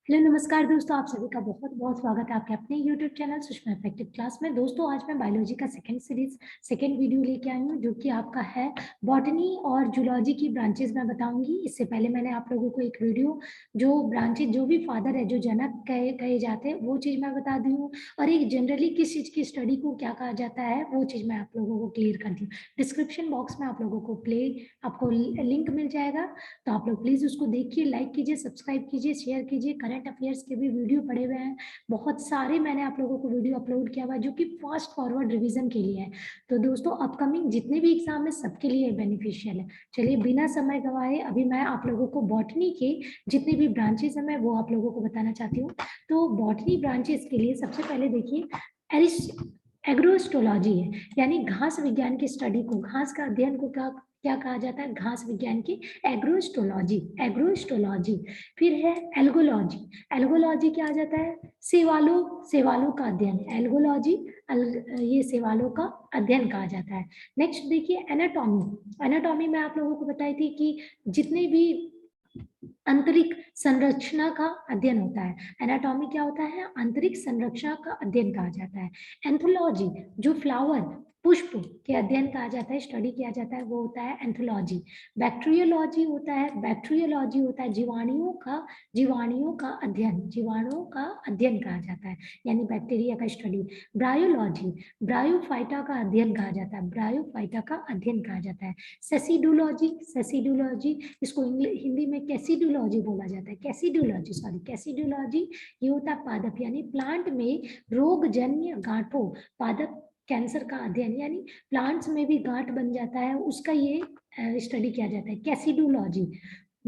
Hello नमस्कार दोस्तों, आप सभी का बहुत बहुत स्वागत है आपके अपने YouTube channel Sushma effective class में। दोस्तों आज मैं बायोलॉजी का सेकंड वीडियो लेके आई हूँ, जो कि आपका है बॉटनी और जूलॉजी की ब्रांचेस में बताऊंगी। इससे पहले मैंने आप लोगों को एक वीडियो जो ब्रांचेज जो भी फादर है, जो जनक कहे जाते हैं, वो चीज़ मैं बता दी हूँ। और एक जनरली किस चीज़ की स्टडी को क्या कहा जाता है, वो चीज़ मैं आप लोगों को क्लियर कर दी हूँ। डिस्क्रिप्शन बॉक्स में आप लोगों को आपको लिंक मिल जाएगा, तो आप लोग प्लीज उसको देखिए, लाइक कीजिए, सब्सक्राइब कीजिए, शेयर कीजिए। करंट अफेयर्स के भी वीडियो पड़े हुए हैं, बहुत सारे मैंने आप लोगों को वीडियो अपलोड किया हुआ है, जो कि फास्ट फॉरवर्ड रिवीजन के लिए है। तो दोस्तों अपकमिंग जितने भी एग्जाम है सबके लिए बेनिफिशियल है। चलिए बिना समय गवाए अभी मैं आप लोगों को बॉटनी के जितने भी ब्रांचेस है मैं वो आप लोगों को बताना चाहती हूँ। तो बॉटनी ब्रांचेस के लिए सबसे पहले देखिए एग्रोस्टोलॉजी है, यानी घास विज्ञान की स्टडी को, घास का अध्ययन को क्या क्या कहा जाता है, घास विज्ञान की एग्रोस्टोलॉजी। एग्रोस्टोलॉजी फिर है एल्गोलॉजी। एल्गोलॉजी क्या आ जाता है, सेवालों सेवालों का अध्ययन। एल्गोलॉजी ये सेवालों का अध्ययन कहा जाता है। नेक्स्ट देखिए एनाटॉमी। एनाटॉमी में आप लोगों को बताई थी कि जितने भी आंतरिक संरचना का अध्ययन होता है, एनाटॉमी क्या होता है, आंतरिक संरचना का अध्ययन कहा जाता है। एंथोलॉजी जो फ्लावर पुष्प के अध्ययन कहा जाता है, स्टडी किया जाता है, वो होता है एंथोलॉजी। बैक्टीरियोलॉजी होता है, बैक्टीरियोलॉजी होता है जीवाणुओं का अध्ययन, जीवाणुओं का अध्ययन कहा जाता है, यानी बैक्टीरिया का स्टडी। ब्रायोलॉजी ब्रायोफाइटा का अध्ययन कहा जाता है, ब्रायोफाइटा का अध्ययन कहा जाता है। सेसिडोलॉजी सेसिडोलॉजी इसको हिंदी में कैसिडोलॉजी बोला जाता है, कैसिडोलॉजी ये होता है पादप, यानी प्लांट में रोगजन्य गांठों, पादप कैंसर का अध्ययन, यानी प्लांट्स में भी गांठ बन जाता है उसका ये स्टडी किया जाता है, कैसिडोलॉजी।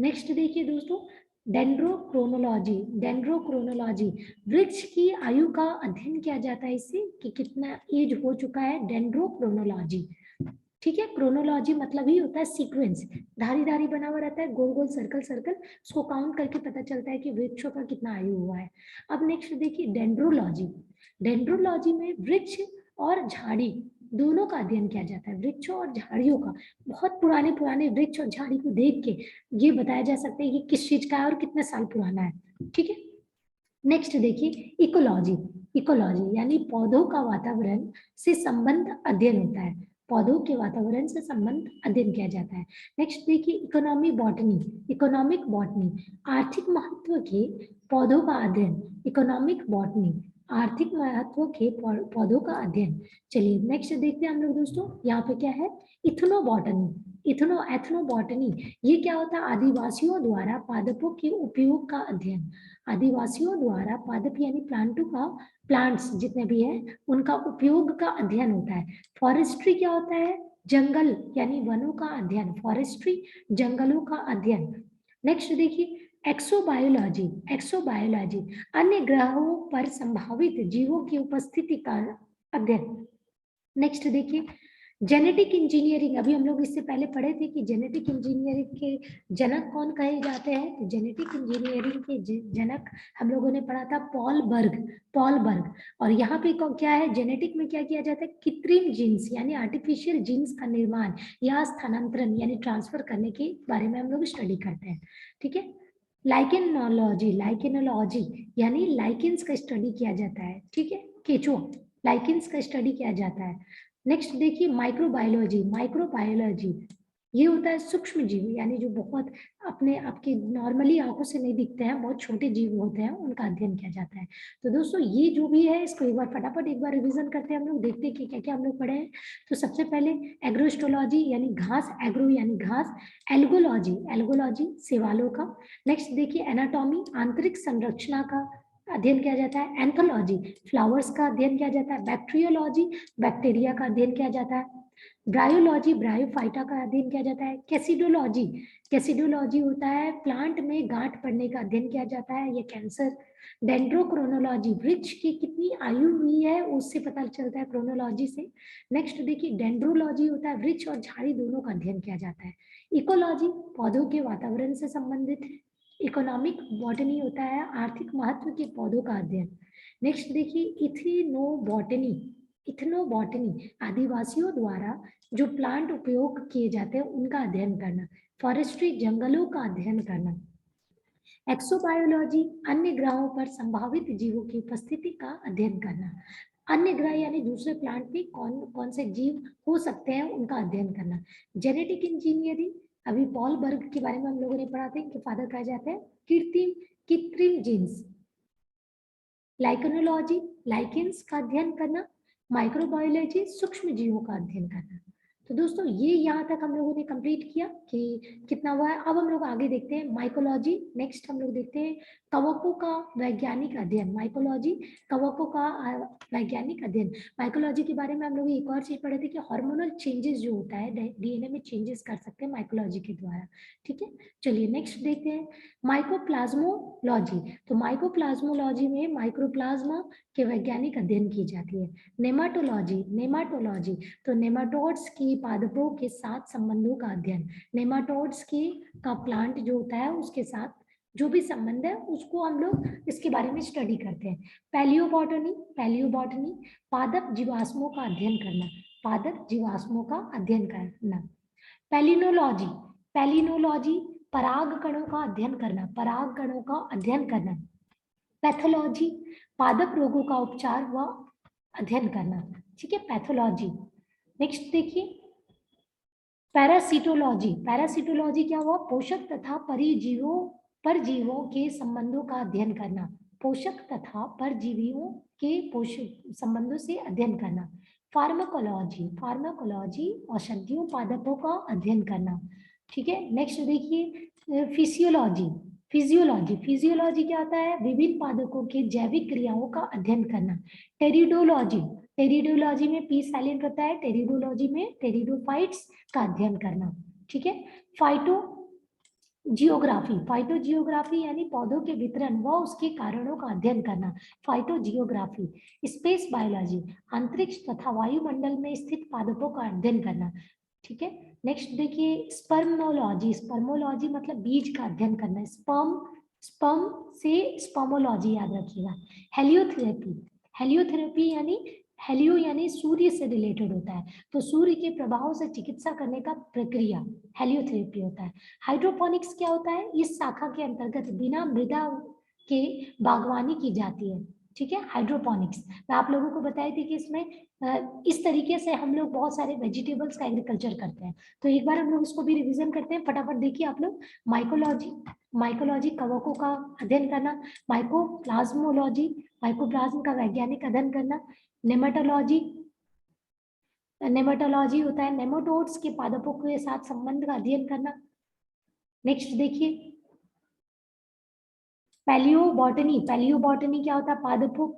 नेक्स्ट देखिए दोस्तों डेंड्रोक्रोनोलॉजी। डेंड्रोक्रोनोलॉजी वृक्ष की आयु का अध्ययन किया जाता है, इससे कि कितना एज हो चुका है, डेंड्रोक्रोनोलॉजी। ठीक है, क्रोनोलॉजी मतलब ही होता है सीक्वेंस, धारी धारी बना हुआ रहता है, गोल गोल सर्कल सर्कल, उसको काउंट करके पता चलता है कि वृक्षों का कितना आयु हुआ है। अब नेक्स्ट देखिए डेंड्रोलॉजी। डेंड्रोलॉजी में वृक्ष और झाड़ी दोनों का अध्ययन किया जाता है, वृक्षों और झाड़ियों का। बहुत पुराने पुराने वृक्ष और झाड़ी को देख के ये बताया जा सकता है कि किस चीज का है और कितने साल पुराना है। ठीक है, नेक्स्ट देखिए इकोलॉजी। इकोलॉजी यानी पौधों का वातावरण से संबंध अध्ययन होता है, पौधों के वातावरण से संबंध अध्ययन किया जाता है। नेक्स्ट देखिए इकोनॉमी बॉटनी। इकोनॉमिक बॉटनी आर्थिक महत्व के पौधों का अध्ययन, इकोनॉमिक बॉटनी आर्थिक महत्व के पौधों का अध्ययन। चलिए नेक्स्ट देखते हैं हम लोग दोस्तों, यहाँ पे क्या है, इथनोबॉटनी। एथनोबॉटनी ये क्या होता है, आदिवासियों द्वारा पादपों के उपयोग का अध्ययन, आदिवासियों द्वारा पादप यानी प्लांट्स जितने भी हैं उनका उपयोग का अध्ययन होता है। फॉरेस्ट्री क्या होता है, जंगल यानी वनों का अध्ययन, फॉरेस्ट्री जंगलों का अध्ययन। नेक्स्ट देखिए एक्सोबायोलॉजी। एक्सोबायोलॉजी अन्य ग्रहों पर संभावित जीवों की उपस्थिति का अध्ययन। नेक्स्ट देखिए जेनेटिक इंजीनियरिंग। अभी हम लोग इससे पहले पढ़े थे कि जेनेटिक इंजीनियरिंग के जनक कौन कहे जाते हैं, जेनेटिक इंजीनियरिंग के जनक हम लोगों ने पढ़ा था पॉल बर्ग। पॉल बर्ग। और यहाँ पे क्या है, जेनेटिक में क्या किया जाता है, कृत्रिम जीन्स यानी आर्टिफिशियल जीन्स का निर्माण या स्थानांतरण यानी ट्रांसफर करने के बारे में हम लोग स्टडी करते हैं। ठीक है, लाइकेनोलॉजी। लाइकेनोलॉजी यानी लाइकेंस का स्टडी किया जाता है। ठीक है, केचुआ लाइकेंस का स्टडी किया जाता है। नेक्स्ट देखिए माइक्रोबायोलॉजी। माइक्रोबायोलॉजी ये होता है सूक्ष्म जीव, यानी जो बहुत अपने आपके नॉर्मली आंखों से नहीं दिखते हैं, बहुत छोटे जीव होते हैं, उनका अध्ययन किया जाता है। तो दोस्तों ये जो भी है इसको एक बार फटाफट एक बार रिवीजन करते हैं हम लोग, देखते हैं कि क्या क्या हम लोग पढ़े हैं। तो सबसे पहले एग्रोस्टोलॉजी यानी घास, एग्रो यानी घास। एल्गोलॉजी, एल्गोलॉजी सेवालों का। नेक्स्ट देखिए एनाटॉमी आंतरिक संरचना का अध्ययन किया जाता है। एंथोलॉजी फ्लावर्स का अध्ययन किया जाता है। बैक्टीरियोलॉजी बैक्टीरिया का अध्ययन किया जाता है। ब्रायोलॉजी ब्रायोफाइटा का अध्ययन किया जाता है। कैसिडोलॉजी कैसिडोलॉजी होता है प्लांट में गांठ पड़ने का अध्ययन किया जाता है, ये कैंसर। डेंड्रोक्रोनोलॉजी वृक्ष की कितनी आयु हुई है उससे पता चलता है क्रोनोलॉजी से। नेक्स्ट देखिए डेंड्रोलॉजी होता है वृक्ष और झाड़ी दोनों का अध्ययन किया जाता है। इकोलॉजी पौधों के वातावरण से संबंधित है। इकोनॉमिक बॉटनी होता है आर्थिक महत्व के पौधों का अध्ययन। नेक्स्ट देखिए इथिनोबॉटनी। इथनोबॉटनी आदिवासियों द्वारा जो प्लांट उपयोग किए जाते हैं उनका अध्ययन करना। फॉरेस्ट्री जंगलों का अध्ययन करना। एक्सोबायोलॉजी, अन्य ग्रहों पर संभावित जीवों की उपस्थिति का अध्ययन करना। अन्य ग्रह यानी दूसरे प्लांट में कौन कौन से जीव हो सकते हैं उनका अध्ययन करना। जेनेटिक इंजीनियरिंग, अभी पॉल बर्ग के बारे में हम लोगों ने पढ़ा था, इनके फादर कहा जाते हैं। कृत्रिम जीन्स। लाइकेनोलॉजी, लाइकेंस का अध्ययन करना। माइक्रोबायोलॉजी, सूक्ष्म जीवों का अध्ययन करना। तो दोस्तों ये यहाँ तक हम लोगों ने कंप्लीट किया कि कितना हुआ है। अब हम लोग आगे देखते हैं माइकोलॉजी। नेक्स्ट हम लोग देखते हैं कवकों का वैज्ञानिक अध्ययन। माइकोलॉजी, कवकों का वैज्ञानिक अध्ययन। माइकोलॉजी के बारे में हम लोग एक और चीज पढ़े थे कि हार्मोनल चेंजेस जो होता है डीएनए में चेंजेस कर सकते हैं माइकोलॉजी के द्वारा। ठीक है, चलिए नेक्स्ट देखते हैं माइकोप्लाज्मोलॉजी। तो माइकोप्लाज्मोलॉजी में माइक्रोप्लाज्मा के वैज्ञानिक अध्ययन की जाती है। नेमाटोलॉजी, नेमाटोलॉजी तो नेमाटोड्स की पादपों के साथ संबंधों का अध्ययन। नेमाटोड्स की का प्लांट जो होता है उसके साथ जो भी संबंध है उसको हम लोग इसके बारे में स्टडी करते हैं। पैलियोबॉटनी, पैलियोबॉटनी पादप जीवाश्मों का अध्ययन करना। पादप जीवाश्मों का अध्ययन करना। पैलिनोलॉजी, पैलिनोलॉजी पराग कणों का अध्ययन करना। पराग कणों का अध्ययन करना। पैथोलॉजी, पादप रोगों का उपचार व अध्ययन करना। ठीक है, पैथोलॉजी। नेक्स्ट देखिए पैरासिटोलॉजी। पैरासिटोलॉजी क्या हुआ? पोषक तथा परजीवों के संबंधों का अध्ययन करना। पोषक तथा परजीवियों के पोषक संबंधों से अध्ययन करना। फार्माकोलॉजी, फार्माकोलॉजी औषधियों पादपों का अध्ययन करना। ठीक है, नेक्स्ट देखिए फिजियोलॉजी। फिजियोलॉजी, फिजियोलॉजी क्या होता है? विभिन्न पादपों के जैविक क्रियाओं का अध्ययन करना। टेरिडोलॉजी, टेरिडोलॉजी में पी साइलेंट होता है। टेरिडोलॉजी में टेरिडोफाइट्स का अध्ययन करना। ठीक है, फाइटो जियोग्राफी, फाइटो जियोग्राफी यानी पौधों के वितरण व उसके कारणों का अध्ययन करना। Phyto geography. स्पेस बायोलॉजी, अंतरिक्ष तथा वायुमंडल में स्थित पादपों का अध्ययन करना। ठीक है, नेक्स्ट देखिए स्पर्मोलॉजी। स्पर्मोलॉजी मतलब बीज का अध्ययन करना। स्पर्म से स्पर्मोलॉजी याद रखिएगा। हेलियोथेरेपी, हेलियोथेरेपी यानी हेलियो यानी सूर्य से रिलेटेड होता है, तो सूर्य के प्रभाव से चिकित्सा करने का प्रक्रिया हेलियोथेरेपी होता है। हाइड्रोपोनिक्स क्या होता है? इस शाखा के अंतर्गत बिना मृदा के बागवानी की जाती है। ठीक है, हाइड्रोपोनिक्स मैं आप लोगों को बताई थी कि इसमें इस तरीके से हम लोग बहुत सारे वेजिटेबल्स का एग्रीकल्चर करते हैं। तो एक बार हम लोग इसको भी रिवीजन करते हैं, फटाफट देखिए आप लोग। माइकोलॉजी, माइकोलॉजी कवकों का अध्ययन करना। माइकोप्लाज्मोलॉजी, माइकोप्लाज्म का वैज्ञानिक अध्ययन करना। नेमाटोलॉजी, नेमाटोलॉजी होता है नेमाटोड्स के पादपों के साथ संबंध का अध्ययन करना। नेक्स्ट देखिए पैलियोबॉटनी, पैलियोबॉटनी क्या होता है?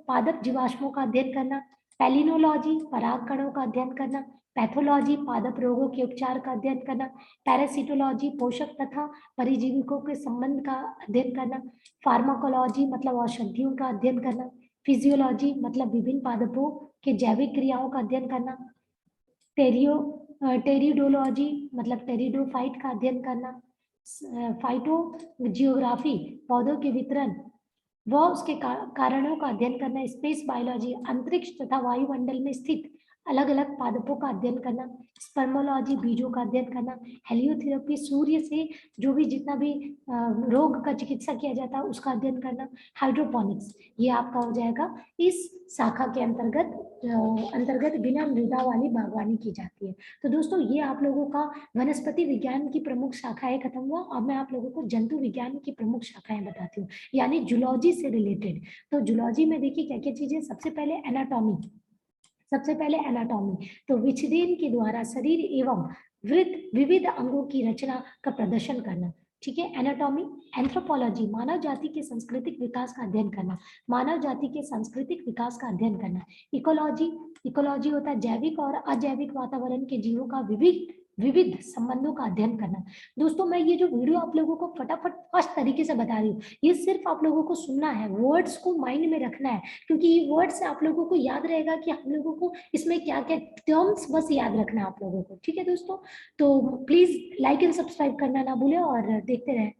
पादप जीवाश्मों का अध्ययन करना। पैलिनोलॉजी, पराग कणों का अध्ययन करना। पैथोलॉजी, पादप रोगों के उपचार का अध्ययन करना। पैरासिटोलॉजी, पोषक तथा परिजीविकों के संबंध का अध्ययन करना। फार्माकोलॉजी मतलब औषधियों का अध्ययन करना। फिजियोलॉजी मतलब विभिन्न पादपों के जैविक क्रियाओं का अध्ययन करना। टेरिडोलॉजी मतलब टेरिडोफाइट का अध्ययन करना। फाइटो जियोग्राफी पौधों के वितरण व उसके कारणों का अध्ययन करना। स्पेस बायोलॉजी अंतरिक्ष तथा वायुमंडल में स्थित अलग अलग पादपों का अध्ययन करना। स्पर्मोलॉजी बीजों का अध्ययन करना। हेलियोथेरेपी सूर्य से जो भी जितना भी रोग का चिकित्सा किया जाता है उसका अध्ययन करना। हाइड्रोपोनिक्स ये आपका हो जाएगा इस शाखा के अंतर्गत बिना मृदा वाली बागवानी की जाती है। तो दोस्तों ये आप लोगों का वनस्पति विज्ञान की प्रमुख शाखाएं खत्म हुआ। अब मैं आप लोगों को जंतु विज्ञान की प्रमुख शाखाएं बताती हूँ, यानी जूलॉजी से रिलेटेड। तो जूलॉजी में देखिए क्या क्या चीजें। सबसे पहले एनाटॉमी, सबसे पहले एनाटॉमी तो विच्छेदन के द्वारा शरीर एवं विविध अंगों की रचना का प्रदर्शन करना। ठीक है, एनाटॉमी। एंथ्रोपोलॉजी मानव जाति के सांस्कृतिक विकास का अध्ययन करना। मानव जाति के सांस्कृतिक विकास का अध्ययन करना। इकोलॉजी, इकोलॉजी होता है जैविक और अजैविक वातावरण के जीवों का विविध संबंधों का अध्ययन करना। दोस्तों मैं ये जो वीडियो आप लोगों को फटाफट फास्ट तरीके से बता रही हूँ, ये सिर्फ आप लोगों को सुनना है, वर्ड्स को माइंड में रखना है, क्योंकि ये वर्ड्स से आप लोगों को याद रहेगा कि हम लोगों को इसमें क्या क्या टर्म्स बस याद रखना है आप लोगों को। ठीक है दोस्तों, तो प्लीज लाइक एंड सब्सक्राइब करना ना भूलें और देखते रहें।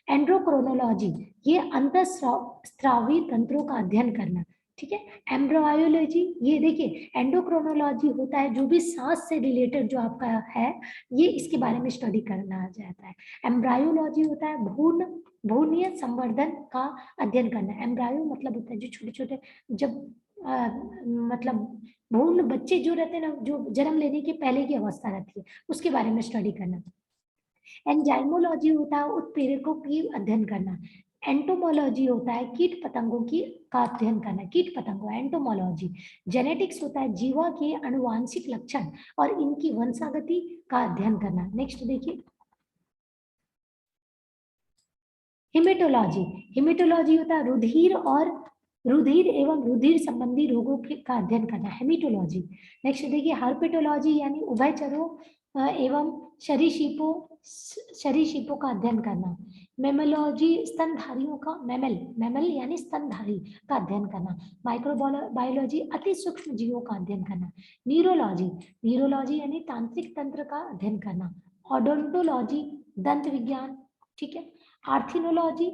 एंड्रोक्रोनोलॉजी ये अंतःस्रावी तंत्रों का अध्ययन करना। ठीक है। एम्ब्रायोलॉजी, ये देखिए एंडोक्रोनोलॉजी होता है जो भी सांस से रिलेटेड जो आपका है, ये इसके बारे में स्टडी करना जाता है। एम्ब्रायोलॉजी होता है भ्रूणीय संवर्धन का अध्ययन करना। एम्ब्रायो मतलब होता है जो छोटे छोटे, जब मतलब भ्रूण बच्चे जो रहते हैं ना, जो जन्म लेने के पहले की अवस्था रहती है, उसके बारे में स्टडी करना। एंजाइमोलॉजी होता है उत्प्रेरकों की अध्ययन करना। एंटोमोलॉजी होता है कीट पतंगों की का अध्ययन करना, कीट पतंगों, एंटोमोलॉजी। जेनेटिक्स होता है जीवा के अनुवांशिक लक्षण और इनकी वंशागति का अध्ययन करना। नेक्स्ट देखिए हिमेटोलॉजी। हिमेटोलॉजी होता है रुधिर एवं रुधिर संबंधी रोगों का अध्ययन करना, हेमेटोलॉजी। नेक्स्ट देखिए हर्पेटोलॉजी यानी उभयचरों एवं सरीसृपों का अध्ययन करना। मेमोलॉजी स्तनधारियों का, मेमल यानी स्तनधारी का अध्ययन करना। माइक्रोबायोलॉजी अति सूक्ष्म जीवों का अध्ययन करना। न्यूरोलॉजी यानी तांत्रिक तंत्र का अध्ययन करना। ओडोंटोलॉजी दंत विज्ञान, ठीक है। आर्थिनोलॉजी,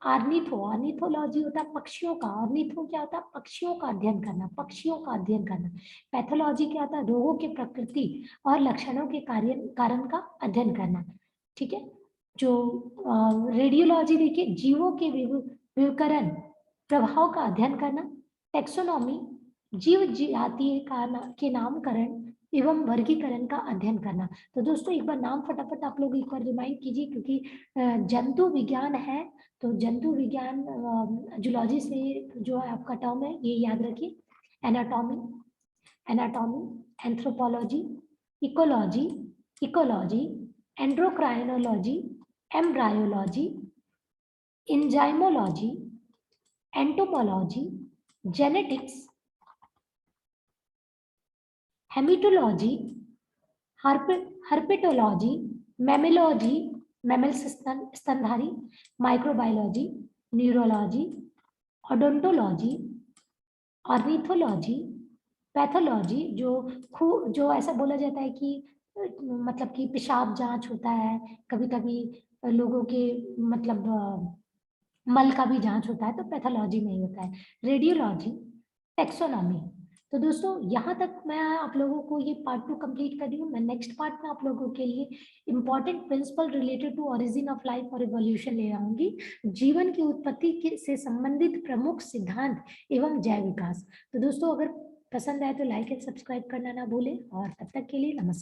ऑर्निथोलॉजी होता है पक्षियों का, ऑर्निथो क्या होता है, पक्षियों का अध्ययन करना, पक्षियों का अध्ययन करना। पैथोलॉजी क्या होता है, रोगों के प्रकृति और लक्षणों के कारण का अध्ययन करना, ठीक है। जो रेडियोलॉजी देखिए जीवों के विवरण प्रभाव का अध्ययन करना। टेक्सोनॉमी जीव जाति के नामकरण एवं वर्गीकरण का अध्ययन करना। तो दोस्तों एक बार नाम फटाफट आप लोग एक बार रिमाइंड कीजिए, क्योंकि जंतु विज्ञान है, तो जंतु विज्ञान जूलॉजी से जो है आपका टर्म है, ये याद रखिए। Anatomy, anthropology, ecology, endocrinology, embryology, enzymology, entomology, genetics, haematology, herpetology, mammalogy, mammals स्तनधारी, microbiology, neurology, odontology, ornithology, pathology जो ऐसा बोला जाता है कि मतलब कि पेशाब जांच होता है, कभी कभी लोगों के मतलब मल का भी जांच होता है, तो पैथोलॉजी में ही होता है। Radiology, taxonomy. तो दोस्तों यहाँ तक मैं आप लोगों को ये पार्ट 2 कंप्लीट कर रही हूँ। मैं नेक्स्ट पार्ट में आप लोगों के लिए important principle related to origin of life और इवोल्यूशन ले आऊंगी, जीवन की उत्पत्ति से संबंधित प्रमुख सिद्धांत एवं जैव विकास। तो दोस्तों अगर पसंद आए तो लाइक एंड सब्सक्राइब करना ना भूलें, और तब तक के लिए नमस्कार।